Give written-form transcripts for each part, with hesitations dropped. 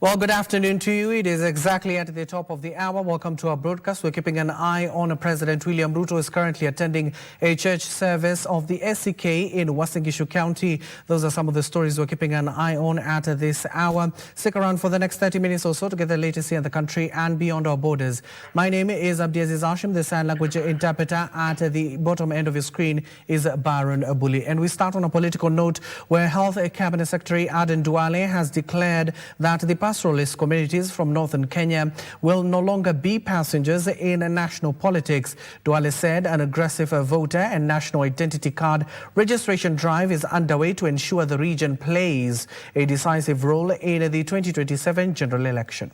Well, good afternoon to you. It is exactly at the top of the hour. Welcome to our broadcast. We're keeping an eye on President William Ruto is currently attending a church service of the SCK in Uasin Gishu County. Those are some of the stories we're keeping an eye on at this hour. Stick around for the next 30 minutes or so to get the latest in the country and beyond our borders. My name is Abdiaziz Hashim. The sign language interpreter at the bottom end of your screen is Baron Abuli. And we start on a political note where Health Cabinet Secretary Aden Duale has declared that the pastoralist communities from northern Kenya will no longer be passengers in national politics. Duale said an aggressive voter and national identity card registration drive is underway to ensure the region plays a decisive role in the 2027 general election.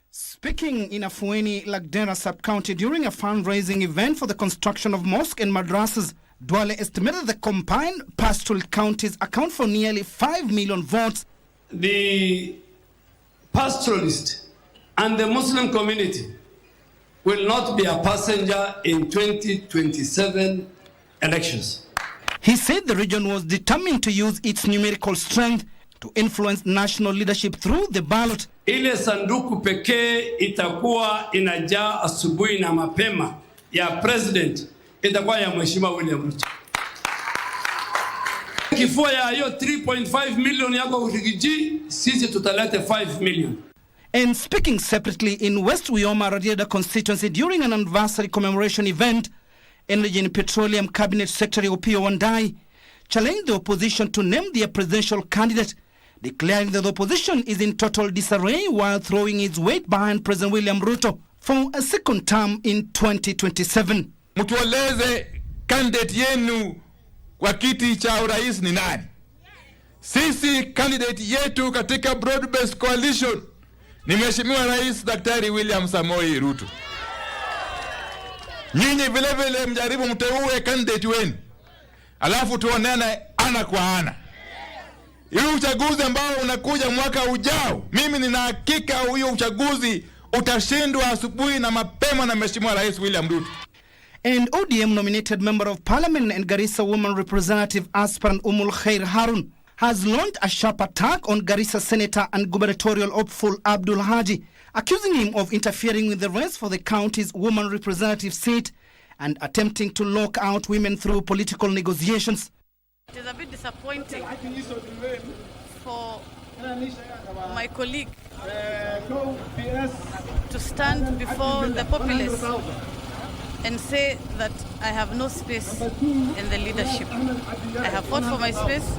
Speaking in Afueni, Lagdera sub-county during a fundraising event for the construction of mosques and madrasas, Duale estimated the combined pastoral counties account for nearly 5 million votes. The pastoralist and the Muslim community will not be a passenger in 2027 elections. He said the region was determined to use its numerical strength to influence national leadership through the ballot. Ile sanduku pekee itakuwa inajaa asubuhi na mapema ya president itakuwa ya Mheshimiwa William Ruto. Kifua ya hiyo 3.5 million yako urigiji, sisi tutalete 5 million. And speaking separately in West Uyoma Radieda constituency during an anniversary commemoration event, Energy and Petroleum Cabinet Secretary Opiyo Wandayi challenged the opposition to name their presidential candidate, declaring that the opposition is in total disarray while throwing its weight behind President William Ruto for a second term in 2027. Mtueleze candidate yenu kwa kiti cha urais ni nani? Sisi candidate yetu katika broad-based coalition ni Mheshimiwa Rais Daktari William Samoei Ruto. Nyinyi vile vile mjaribu mteue candidate wenu, alafu tuonane ana kwa ana. Ili uchaguzi ambao unakuja mwaka ujao, mimi nina hakika huyo uchaguzi utashindwa asubuhi na mapema na Mheshimiwa Rais William Ruto. And ODM nominated Member of Parliament and Garissa Woman Representative Aspirant Umul Khair Harun has launched a sharp attack on Garissa Senator and gubernatorial hopeful Abdul Haji, accusing him of interfering with the race for the county's woman representative seat and attempting to lock out women through political negotiations. It is a bit disappointing for my colleague to stand before the populace and say that I have no space in the leadership. I have fought for my space.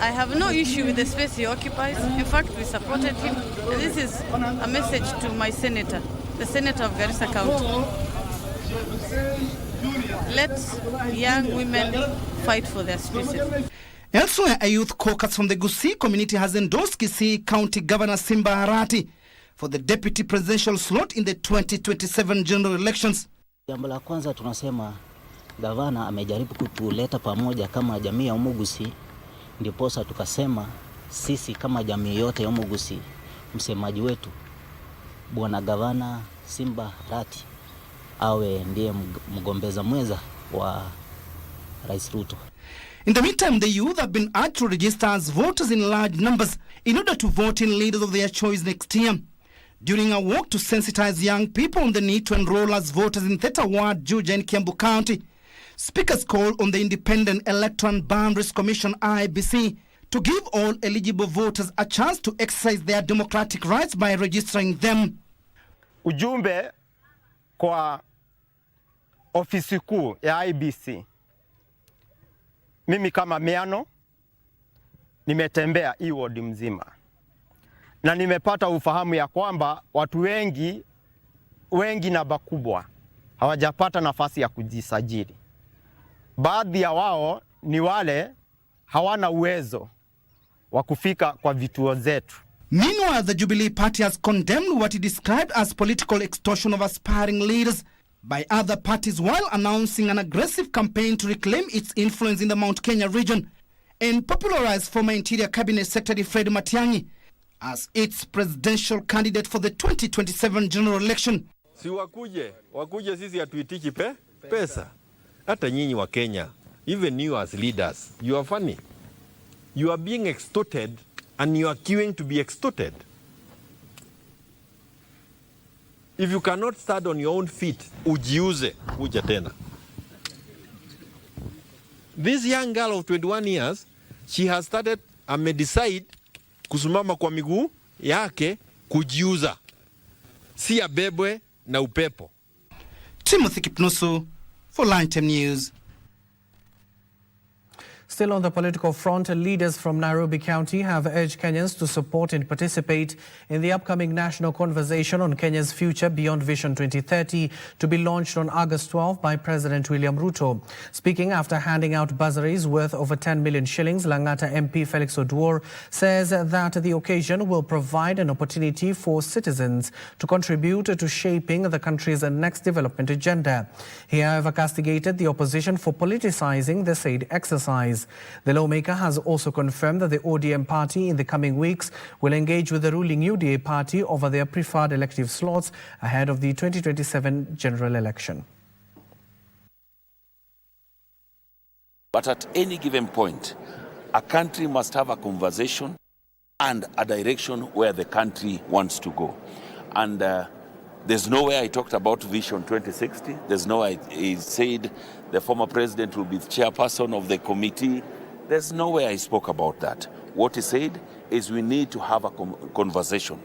I have no issue with the space he occupies. In fact, we supported him. And this is a message to my senator, the senator of Garissa County. Let young women fight for their spaces. Elsewhere, a youth caucus from the Gusii community has endorsed Kisii County Governor Simba Arati for the deputy presidential slot in the 2027 general elections. Jambo la kwanza tunasema gavana amejaribu kutuleta pamoja kama jamii ya Gusii, ndiposa tukasema sisi kama jamii yote ya Gusii, msemaji wetu bwana gavana Simba Arati awe ndiye mgombeza mweza wa Rais Ruto. In the meantime, the youth have been urged to register as voters in large numbers in order to vote in leaders of their choice next year. During a walk to sensitize young people on the need to enroll as voters in Theta Ward, Juja and Kiambu County, speakers called on the Independent Electoral and Boundaries Commission (IEBC) to give all eligible voters a chance to exercise their democratic rights by registering them. Ujumbe kwa ofisi kuu ya IEBC. Mimi kama Miano nimetembea hii ward mzima na nimepata ufahamu ya kwamba watu wengi na bakubwa hawajapata nafasi ya kujisajili. Baadhi ya wao ni wale hawana uwezo wa kufika kwa vituo zetu. Meanwhile, the Jubilee Party has condemned what it described as political extortion of aspiring leaders by other parties while announcing an aggressive campaign to reclaim its influence in the Mount Kenya region and popularize former Interior Cabinet Secretary Fred Matiang'i as its presidential candidate for the 2027 general election. Si wakuje sisi hatuitiki pesa. Hata nyinyi wa Kenya, even you as leaders, you are funny. You are being extorted and you are queuing to be extorted. If you cannot stand on your own feet, ujiuze, kuja tena. This young girl of 21 years, she has started, decide kusimama kwa miguu yake kujiuza. Si abebwe na upepo. Timothy Kipnusu for Lunchtime News. Still on the political front, leaders from Nairobi County have urged Kenyans to support and participate in the upcoming national conversation on Kenya's future beyond Vision 2030 to be launched on August 12 by President William Ruto. Speaking after handing out bursaries worth over 10 million shillings, Lang'ata MP Felix Oduor says that the occasion will provide an opportunity for citizens to contribute to shaping the country's next development agenda. He, however, castigated the opposition for politicizing the said exercise. The lawmaker has also confirmed that the ODM party in the coming weeks will engage with the ruling UDA party over their preferred elective slots ahead of the 2027 general election. But at any given point, a country must have a conversation and a direction where the country wants to go. And there's no way I talked about Vision 2060. There's no way I said the former president will be the chairperson of the committee. There's no way I spoke about that. What he said is we need to have a conversation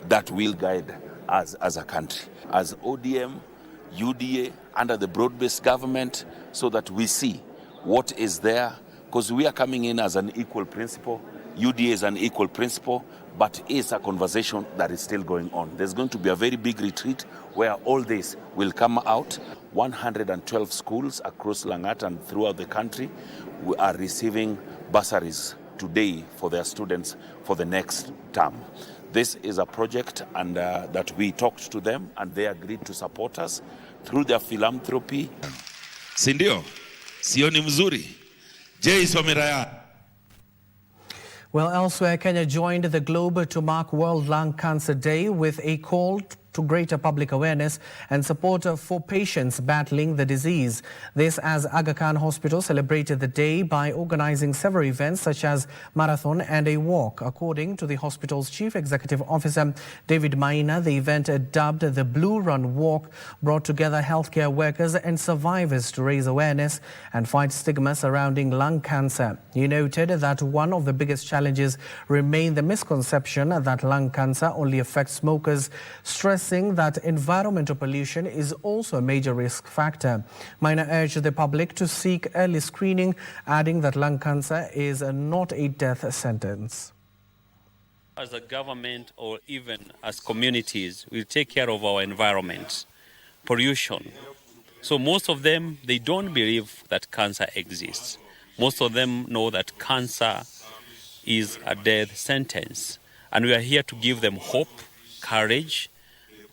that will guide us as a country, as ODM, UDA, under the broad-based government, so that we see what is there, because we are coming in as an equal principle. UDA is an equal principle, but it's a conversation that is still going on. There's going to be a very big retreat where all this will come out. 112 schools across Lang'ata and throughout the country are receiving bursaries today for their students for the next term. This is a project and that we talked to them and they agreed to support us through their philanthropy. Sindio, sioni mzuri. Je, somiraya. Well, elsewhere, Kenya joined the globe to mark World Lung Cancer Day with a call to greater public awareness and support for patients battling the disease. This as Aga Khan Hospital celebrated the day by organizing several events such as marathon and a walk. According to the hospital's Chief Executive Officer, David Maina, the event dubbed the Blue Run Walk brought together healthcare workers and survivors to raise awareness and fight stigma surrounding lung cancer. He noted that one of the biggest challenges remain the misconception that lung cancer only affects smokers, stressing that environmental pollution is also a major risk factor. Maina urged the public to seek early screening, adding that lung cancer is not a death sentence. As a government or even as communities, we take care of our environment, pollution. So most of them, they don't believe that cancer exists. Most of them know that cancer is a death sentence. And we are here to give them hope, courage,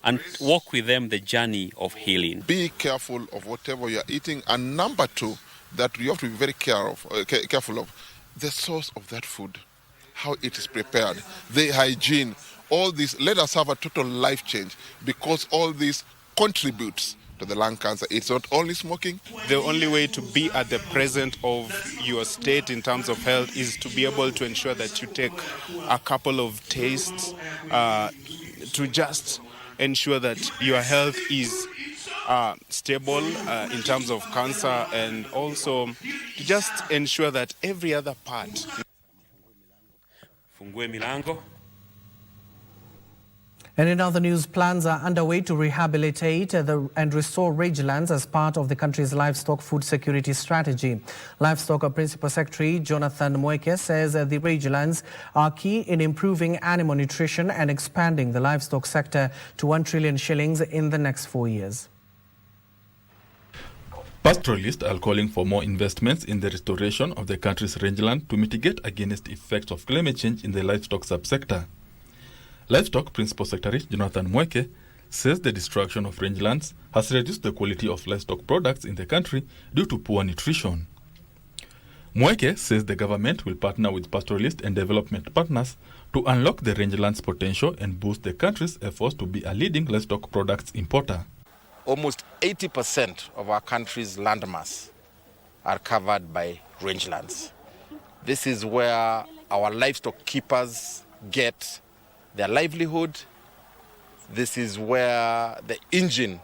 and walk with them the journey of healing. Be careful of whatever you are eating. And number two, that you have to be very careful of the source of that food, how it is prepared, the hygiene, all this. Let us have a total life change because all this contributes to the lung cancer. It's not only smoking. The only way to be at the present of your state in terms of health is to be able to ensure that you take a couple of tastes to just ensure that your health is stable in terms of cancer, and also to just ensure that every other part. Fungue milango. And in other news, plans are underway to rehabilitate and restore rangelands as part of the country's livestock food security strategy. Livestock Principal Secretary Jonathan Mweke says the rangelands are key in improving animal nutrition and expanding the livestock sector to 1 trillion shillings in the next 4 years. Pastoralists are calling for more investments in the restoration of the country's rangeland to mitigate against effects of climate change in the livestock subsector. Livestock Principal Secretary Jonathan Mweke says the destruction of rangelands has reduced the quality of livestock products in the country due to poor nutrition. Mweke says the government will partner with pastoralists and development partners to unlock the rangelands' potential and boost the country's efforts to be a leading livestock products importer. Almost 80% of our country's landmass are covered by rangelands. This is where our livestock keepers get their livelihood. This is where the engine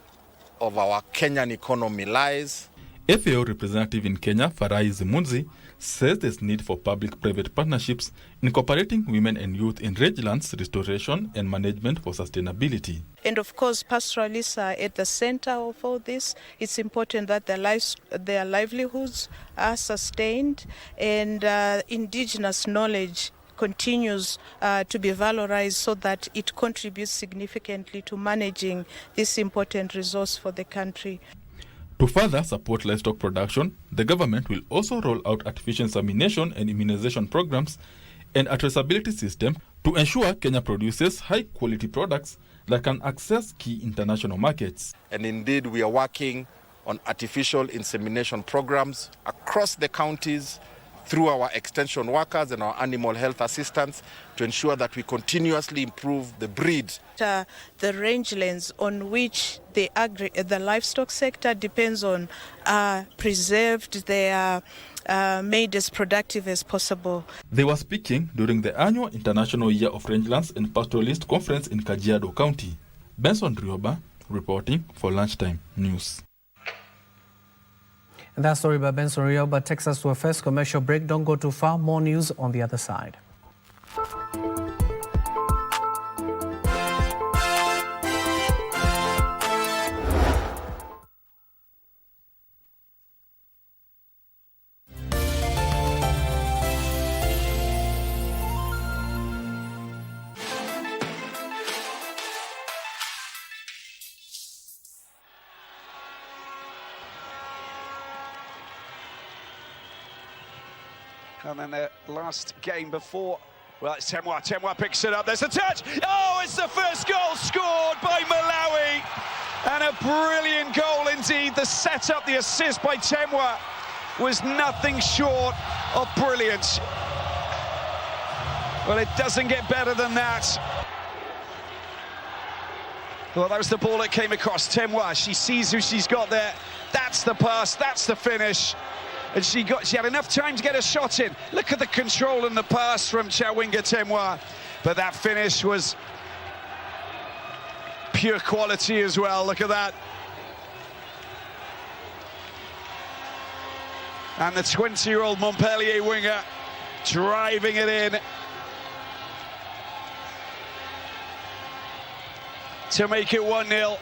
of our Kenyan economy lies. FAO representative in Kenya, Farai Zimunzi, says there's need for public-private partnerships incorporating women and youth in rangelands restoration and management for sustainability. And of course, pastoralists are at the center of all this. It's important that their livelihoods are sustained and indigenous knowledge continues to be valorized so that it contributes significantly to managing this important resource for the country. To further support livestock production, the government will also roll out artificial insemination and immunization programs and a traceability system to ensure Kenya produces high-quality products that can access key international markets. And indeed, we are working on artificial insemination programs across the counties through our extension workers and our animal health assistants to ensure that we continuously improve the breed. The rangelands on which the livestock sector depends on are preserved, they are made as productive as possible. They were speaking during the annual International Year of Rangelands and Pastoralist Conference in Kajiado County. Benson Rioba reporting for Lunchtime News. And that story by Ben Rioba takes us to a first commercial break. Don't go too far. More news on the other side. And then the last game before, well, it's Temwa. Temwa picks it up. There's the touch. Oh, it's the first goal scored by Malawi. And a brilliant goal indeed. The setup, the assist by Temwa was nothing short of brilliant. Well, it doesn't get better than that. Well, that was the ball that came across. Temwa, she sees who she's got there. That's the pass, that's the finish. And she had enough time to get a shot in. Look at the control and the pass from Chawinga Temwa. But that finish was pure quality as well. Look at that. And the 20-year-old Montpellier winger driving it in to make it 1-0.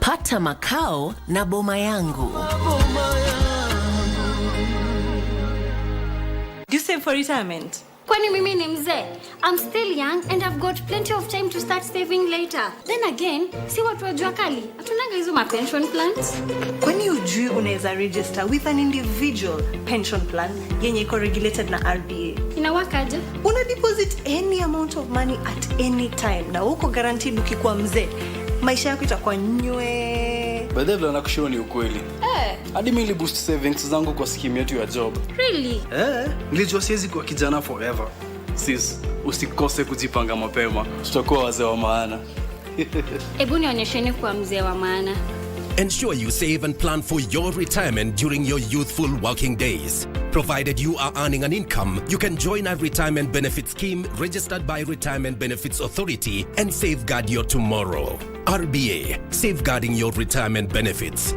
Pata makao na boma yangu. Do you save for retirement? Kwani mimi ni mzee? I'm still young and I've got plenty of time to start saving later. Then again, si watu wa jua kali, hatunanga hizo ma pension plans. Kwani ujui unaweza register with an individual pension plan yenye iko regulated na RBA? Inawakaje? Una deposit any amount of money at any time na uko guaranteed ukikuwa mzee. Maisha yako itakuwa nywe. Baada vile nakushauri ni ukweli. Hadi mimi boost savings zangu kwa scheme yetu ya job. Really? Nilijua siwezi kuwa kijana forever. Sis, usikose kujipanga mapema. Tutakuwa wazee wa maana. Ebu nionyesheni kuwa mzee wa maana. Ensure you save and plan for your retirement during your youthful working days. Provided you are earning an income, you can join a retirement benefit scheme registered by Retirement Benefits Authority and safeguard your tomorrow. RBA, safeguarding your retirement benefits.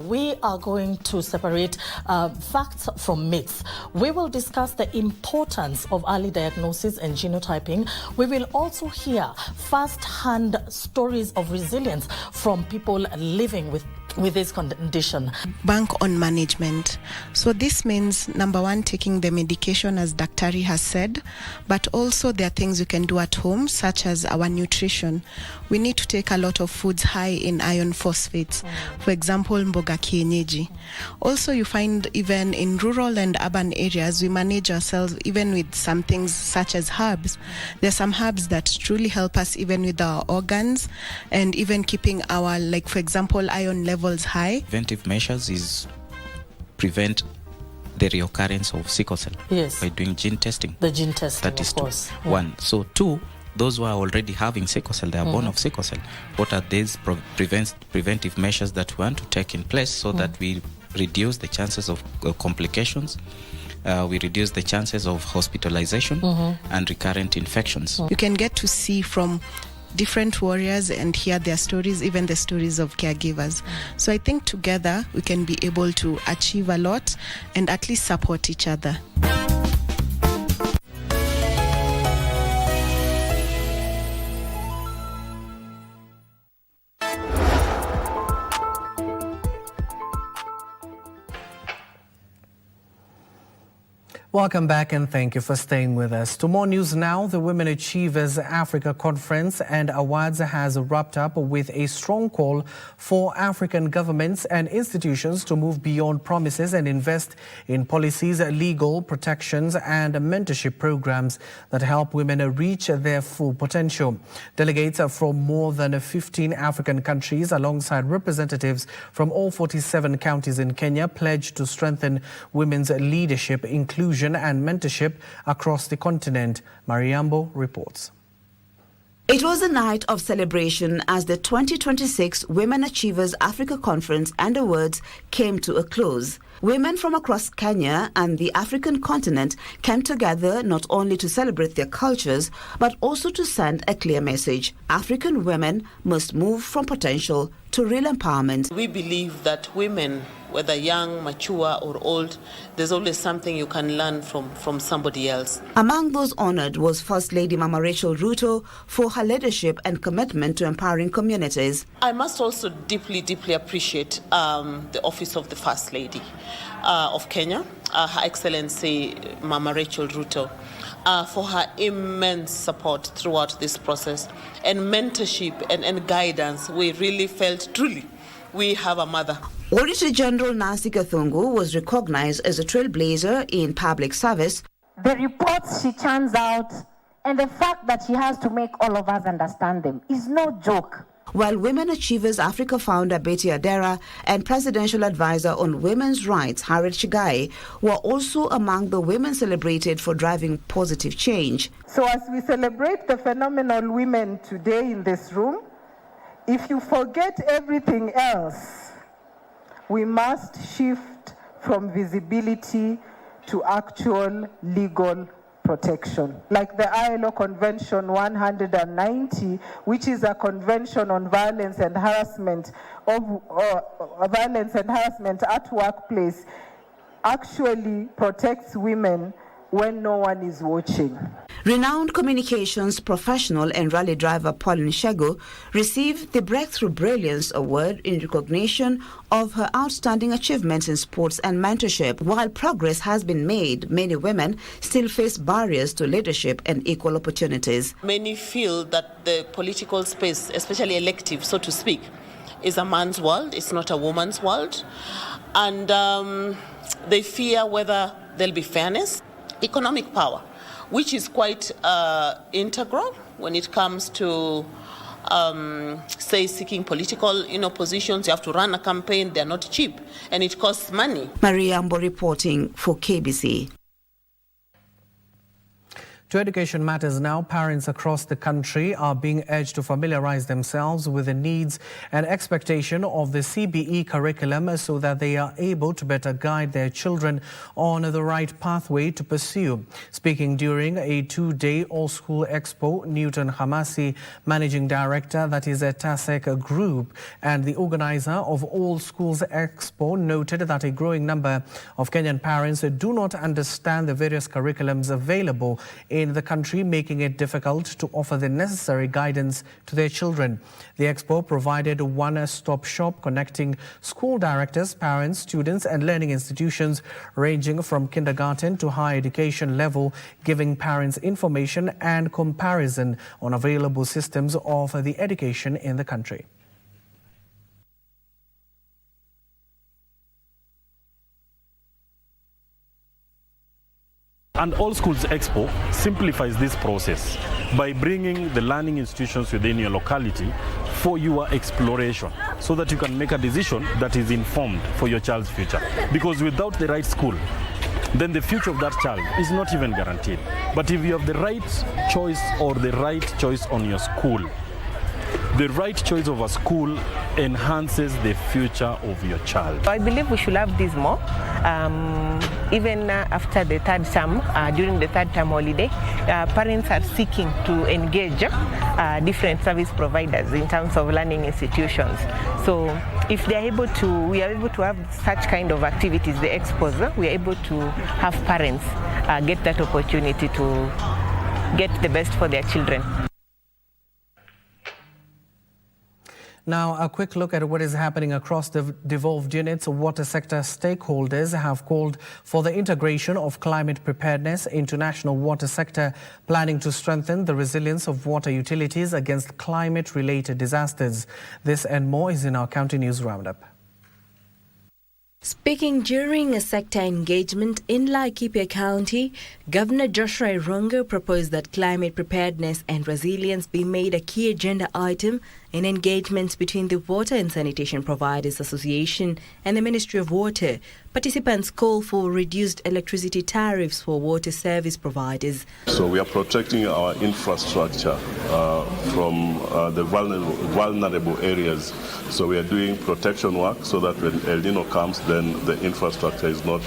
We are going to separate facts from myths. We will discuss the importance of early diagnosis and genotyping. We will also hear first-hand stories of resilience from people living with this condition. Bank on management. So this means, number one, taking the medication as Daktari has said, but also there are things you can do at home, such as our nutrition. We need to take a lot of foods high in iron phosphates. For example, mboga kienyeji. Also, you find even in rural and urban areas, we manage ourselves even with some things such as herbs. There are some herbs that truly help us even with our organs and even keeping our, like for example, iron levels high. Preventive measures is prevent the reoccurrence of sickle cell by doing gene testing. The gene testing, that is of course. one. So two, those who are already having sickle cell, they are born of sickle cell. What are these preventive measures that we want to take in place so that we reduce the chances of complications, we reduce the chances of hospitalization and recurrent infections. You can get to see from different warriors and hear their stories, even the stories of caregivers. So I think together we can be able to achieve a lot and at least support each other. Welcome back and thank you for staying with us. To more news now, the Women Achievers Africa Conference and Awards has wrapped up with a strong call for African governments and institutions to move beyond promises and invest in policies, legal protections and mentorship programs that help women reach their full potential. Delegates from more than 15 African countries alongside representatives from all 47 counties in Kenya pledged to strengthen women's leadership, inclusion and mentorship across the continent. Mariambo reports. It was a night of celebration as the 2026 Women Achievers Africa Conference and Awards came to a close. Women from across Kenya and the African continent came together not only to celebrate their cultures, but also to send a clear message. African women must move from potential to real empowerment. We believe that women, whether young, mature or old, there's always something you can learn from somebody else. Among those honored was First Lady Mama Rachel Ruto for her leadership and commitment to empowering communities. I must also deeply appreciate the office of the First Lady of Kenya, Her Excellency Mama Rachel Ruto, for her immense support throughout this process and mentorship and guidance. We really felt truly we have a mother. Auditor General Nancy Gathungu was recognized as a trailblazer in public service. The reports she churns out and the fact that she has to make all of us understand them is no joke. While Women Achievers Africa founder Betty Adera and Presidential Advisor on Women's Rights Harriet Chigai were also among the women celebrated for driving positive change. So as we celebrate the phenomenal women today in this room, if you forget everything else, we must shift from visibility to actual legal protection. Like the ILO Convention 190, which is a convention on violence and harassment at workplace, actually protects women when no one is watching. Renowned communications professional and rally driver Pauline Shego received the Breakthrough Brilliance Award in recognition of her outstanding achievements in sports and mentorship. While progress has been made, many women still face barriers to leadership and equal opportunities. Many feel that the political space, especially elective, so to speak, is a man's world, it's not a woman's world. And they fear whether there'll be fairness, economic power, which is quite integral when it comes to, say, seeking political positions. You have to run a campaign. They're not cheap, and it costs money. Mariambo reporting for KBC. To education matters now, parents across the country are being urged to familiarize themselves with the needs and expectation of the CBE curriculum so that they are able to better guide their children on the right pathway to pursue. Speaking during a two-day all-school expo, Newton Hamasi, managing director, that is a TASEC group, and the organizer of All Schools Expo, noted that a growing number of Kenyan parents do not understand the various curriculums available in the country, making it difficult to offer the necessary guidance to their children. The expo provided a one-stop shop connecting school directors, parents, students and learning institutions ranging from kindergarten to higher education level, giving parents information and comparison on available systems of the education in the country. And All Schools Expo simplifies this process by bringing the learning institutions within your locality for your exploration so that you can make a decision that is informed for your child's future. Because without the right school, then the future of that child is not even guaranteed. But if you have the right choice or the right choice on your school, the right choice of a school enhances the future of your child. I believe we should have this more. Even after the third term, during the third term holiday, parents are seeking to engage different service providers in terms of learning institutions. So if they are able to, we are able to have such kind of activities, the exposure, we are able to have parents get that opportunity to get the best for their children. Now, a quick look at what is happening across the devolved units. Water sector stakeholders have called for the integration of climate preparedness into national water sector planning to strengthen the resilience of water utilities against climate-related disasters. This and more is in our County News Roundup. Speaking during a sector engagement in Laikipia County, Governor Joshua Irongo proposed that climate preparedness and resilience be made a key agenda item in engagements between the Water and Sanitation Providers Association and the Ministry of Water. Participants call for reduced electricity tariffs for water service providers. So we are protecting our infrastructure from the vulnerable areas. So we are doing protection work so that when El Nino comes, then the infrastructure is not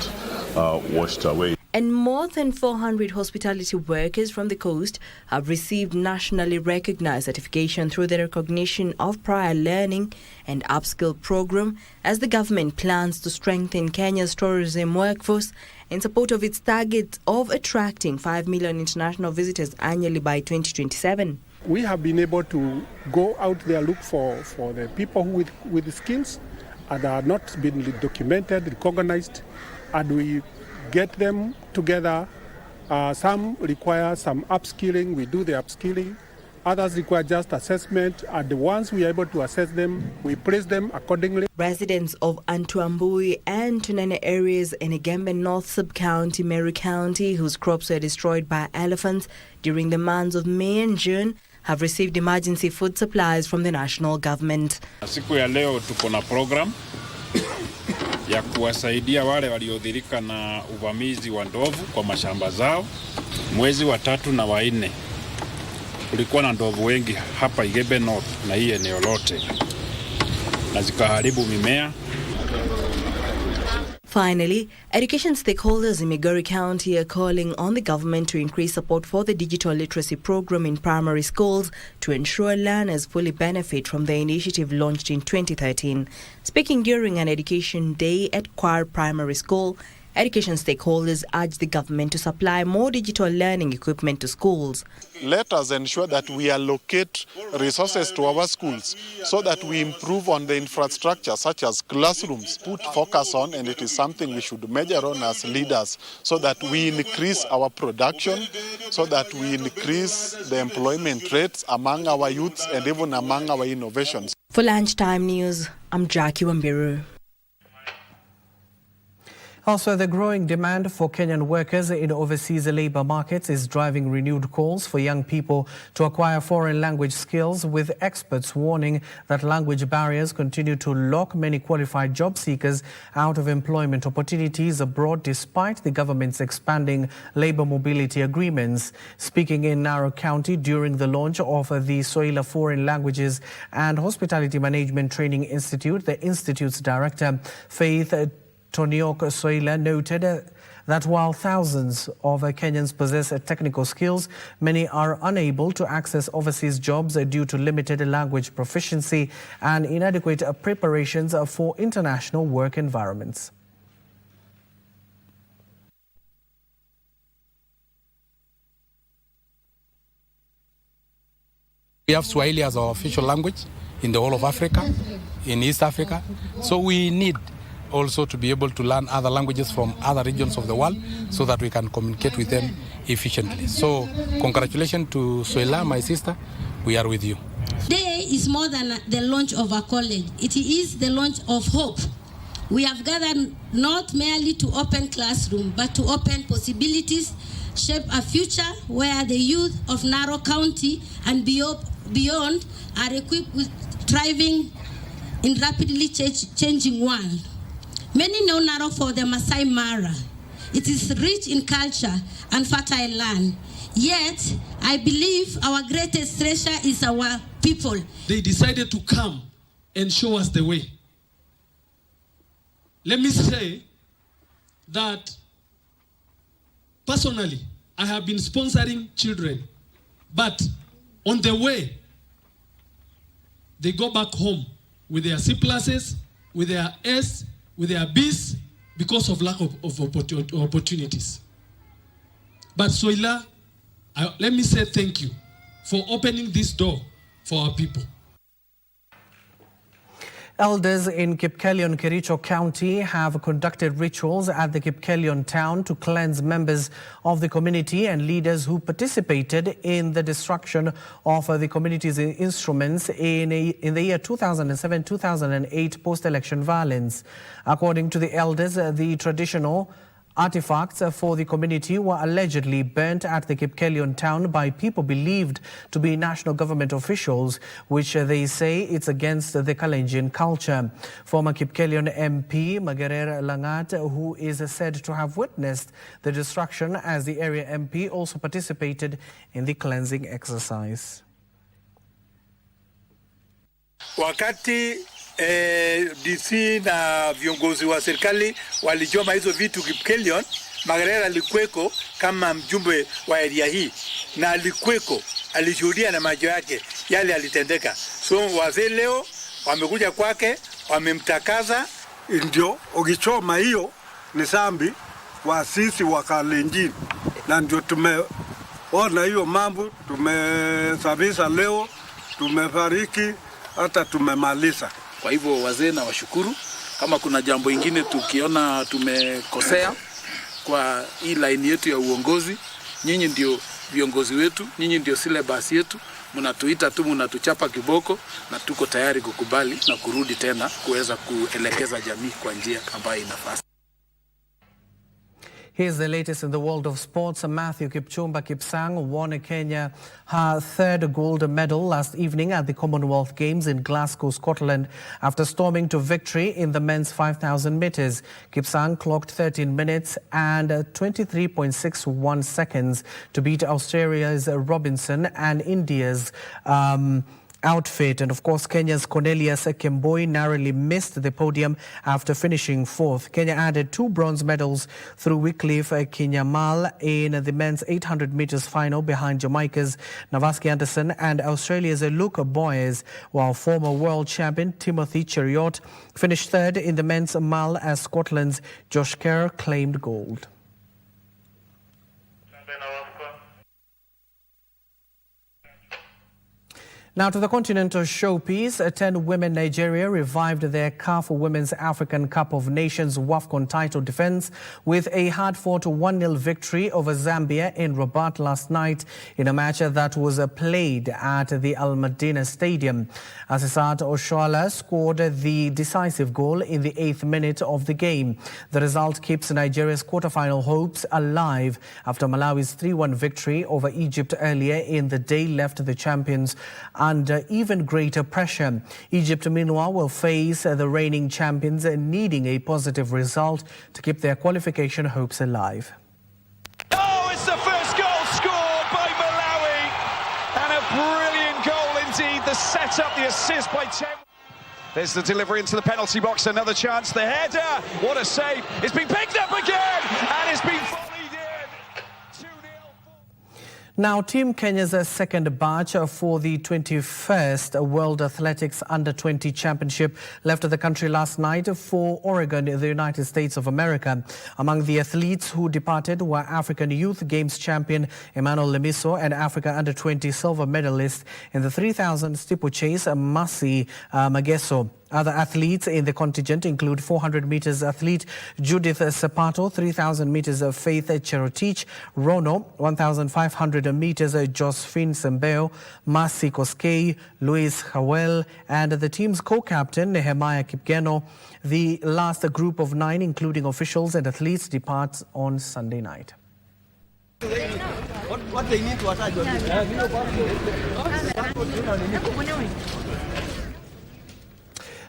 washed away. And more than 400 hospitality workers from the coast have received nationally recognized certification through the recognition of prior learning and upskill program as the government plans to strengthen Kenya's tourism workforce in support of its target of attracting 5 million international visitors annually by 2027. We have been able to go out there, look for the people who with the skills that are not been documented, recognized, and we get them together. Some require some upskilling. We do the upskilling. Others require just assessment. And the ones we are able to assess them, we praise them accordingly. Residents of Antuambui and Tunene areas in Igembe North Sub-County, Meru County, whose crops were destroyed by elephants during the months of May and June, have received emergency food supplies from the national government. Siku ya leo tuko na program ya kuwasaidia wale waliodhirika na uvamizi wa ndovu kwa mashamba zao. Mwezi wa 3 na wa 4 kulikuwa na ndovu wengi hapa Igembe North na hii eneo lote na zikaharibu mimea. Finally, education stakeholders in Migori County are calling on the government to increase support for the digital literacy program in primary schools to ensure learners fully benefit from the initiative launched in 2013. Speaking during an education day at Kwar Primary School, education stakeholders urge the government to supply more digital learning equipment to schools. Let us ensure that we allocate resources to our schools so that we improve on the infrastructure such as classrooms, put focus on, and it is something we should measure on as leaders so that we increase our production, so that we increase the employment rates among our youths and even among our innovations. For Lunchtime News, I'm Jackie Wambiru. Also, the growing demand for Kenyan workers in overseas labour markets is driving renewed calls for young people to acquire foreign language skills, with experts warning that language barriers continue to lock many qualified job seekers out of employment opportunities abroad despite the government's expanding labour mobility agreements. Speaking in Narok County during the launch of the Soila Foreign Languages and Hospitality Management Training Institute, the institute's director, Faith Toniok Soila, noted that while thousands of Kenyans possess technical skills, many are unable to access overseas jobs due to limited language proficiency and inadequate preparations for international work environments. We have Swahili as our official language in the whole of Africa, in East Africa, so we need also to be able to learn other languages from other regions of the world so that we can communicate with them efficiently. So congratulations to Soila, my sister. We are with you. Today is more than the launch of a college. It is the launch of hope. We have gathered not merely to open classroom, but to open possibilities, shape a future where the youth of Narok County and beyond are equipped with thriving in rapidly changing world. Many know Narok for the Masai Mara. It is rich in culture and fertile land. Yet, I believe our greatest treasure is our people. They decided to come and show us the way. Let me say that personally, I have been sponsoring children, but on the way, they go back home with their C+, with their S, with their Bs, because of lack of opportunities. But Soila, let me say thank you for opening this door for our people. Elders in Kipkelion, Kericho County have conducted rituals at the Kipkelion town to cleanse members of the community and leaders who participated in the destruction of the community's instruments in the year 2007-2008 post-election violence. According to the elders, the traditional artifacts for the community were allegedly burnt at the Kipkelion town by people believed to be national government officials, which they say it's against the Kalenjin culture. Former Kipkelion MP Magarer Langat, who is said to have witnessed the destruction as the area MP, also participated in the cleansing exercise. Wakati DC na viongozi wa serikali walichoma hizo vitu Kipkelion, Magerera alikuweko kama mjumbe wa area hii na alikuweko, alishuhudia na macho yake yale alitendeka. So wazee leo wamekuja kwake, wamemtakaza. Ndio ukichoma hiyo ni sambi wa sisi wa Kalenjin, na ndio tumeona hiyo mambo, tumesabisa leo, tumefariki, hata tumemaliza. Kwa hivyo wazee na washukuru, kama kuna jambo ingine tukiona tumekosea kwa hii line yetu ya uongozi, nyinyi ndio viongozi wetu, nyinyi ndio syllabus yetu, mnatuita tu, mnatuchapa kiboko, na tuko tayari kukubali na kurudi tena kuweza kuelekeza jamii kwa njia ambayo inafaa. Here's the latest in the world of sports. Matthew Kipchumba Kipsang won Kenya her third gold medal last evening at the Commonwealth Games in Glasgow, Scotland, after storming to victory in the men's 5,000 metres. Kipsang clocked 13 minutes and 23.61 seconds to beat Australia's Robinson and India's outfit. And of course, Kenya's Cornelius Kemboi narrowly missed the podium after finishing fourth. Kenya added 2 bronze medals through Wycliffe Kinyamal in the men's 800 metres final behind Jamaica's Navaski Anderson and Australia's Luke Boyes, while former world champion Timothy Cheruiyot finished third in the men's mile as Scotland's Josh Kerr claimed gold. Now to the continental showpiece. 10 women Nigeria revived their CAF Women's African Cup of Nations WAFCON title defense with a hard-fought 1-0 victory over Zambia in Rabat last night in a match that was played at the Al Madina Stadium. Asisat Oshoala scored the decisive goal in the 8th minute of the game. The result keeps Nigeria's quarter-final hopes alive after Malawi's 3-1 victory over Egypt earlier in the day left the champions under even greater pressure. Egypt, meanwhile, will face the reigning champions needing a positive result to keep their qualification hopes alive. Oh, it's the first goal scored by Malawi, and a brilliant goal indeed. The setup, the assist by Tem. There's the delivery into the penalty box, another chance, the header, what a save. It's been picked up again, and it's been volleyed in. Now, Team Kenya's second batch for the 21st World Athletics Under-20 Championship left the country last night for Oregon in the United States of America. Among the athletes who departed were African Youth Games champion Emmanuel Lemiso and Africa Under-20 silver medalist in the 3,000 steeplechase Masi Mageso. Other athletes in the contingent include 400 meters athlete Judith Sapato, 3,000 meters Faith Cherotich, Rono, 1,500 meters Josephine Sembeo, Masi Koskei, Luis Hawel, and the team's co-captain Nehemiah Kipgeno. The last group of 9, including officials and athletes, departs on Sunday night. What they need to attach on this.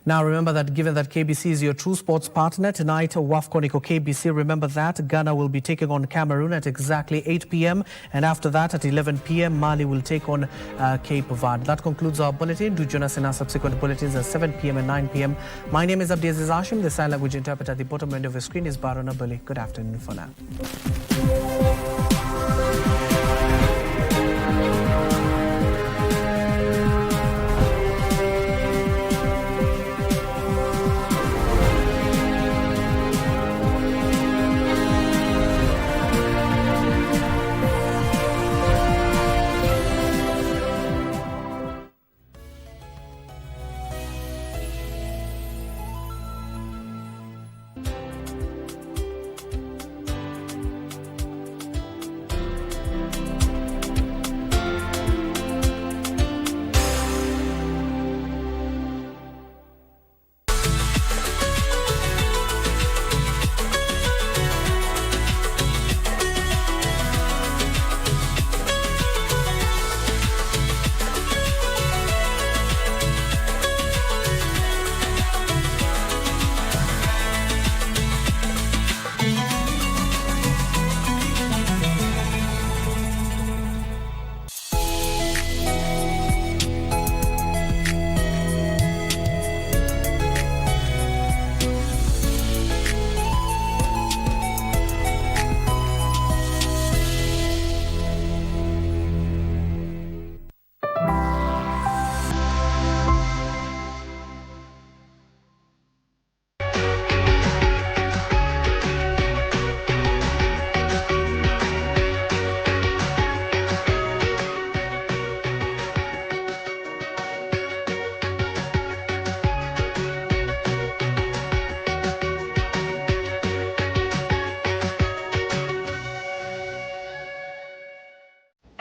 Now remember that given that KBC is your true sports partner, tonight WAFCON iko KBC. Remember that Ghana will be taking on Cameroon at exactly 8 p.m. and after that at 11 p.m. Mali will take on Cape Verde. That concludes our bulletin. Do join us in our subsequent bulletins at 7 p.m. and 9 p.m. My name is Abdiaziz Hashim. The sign language interpreter at the bottom end of your screen is Barona Bali. Good afternoon for now.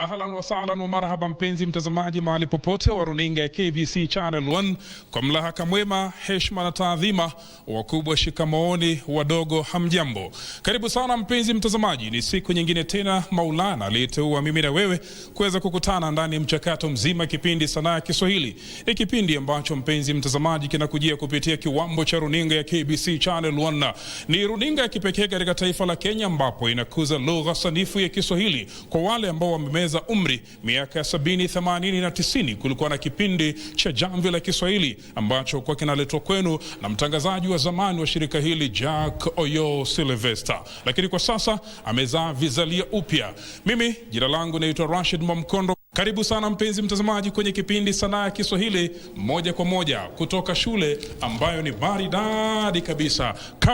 Ahlan wa sahlan wa marhaba mpenzi mtazamaji mahali popote wa runinga ya KBC Channel 1, kwa mlahaka mwema, heshima na taadhima, wakubwa shikamooni, wadogo hamjambo. Karibu sana mpenzi mtazamaji, ni siku nyingine tena Maulana aliyeteua mimi na wewe kuweza kukutana ndani mchakato mzima kipindi Sanaa ya Kiswahili. Ni kipindi ambacho mpenzi mtazamaji kinakujia kupitia kiwambo cha runinga ya KBC Channel 1. Ni runinga ya kipekee katika taifa la Kenya ambapo inakuza lugha sanifu ya Kiswahili. Kwa wale ambao wamemeza umri miaka ya 70, 80 na 90, kulikuwa na kipindi cha Jamvi la Kiswahili ambacho kwa kinaletwa kwenu na mtangazaji wa zamani wa shirika hili Jack Oyo Sylvester, lakini kwa sasa amezaa vizalia upya. Mimi jina langu naitwa Rashid Mwamkondo. Karibu sana mpenzi mtazamaji kwenye kipindi Sanaa ya Kiswahili, moja kwa moja kutoka shule ambayo ni maridadi kabisa.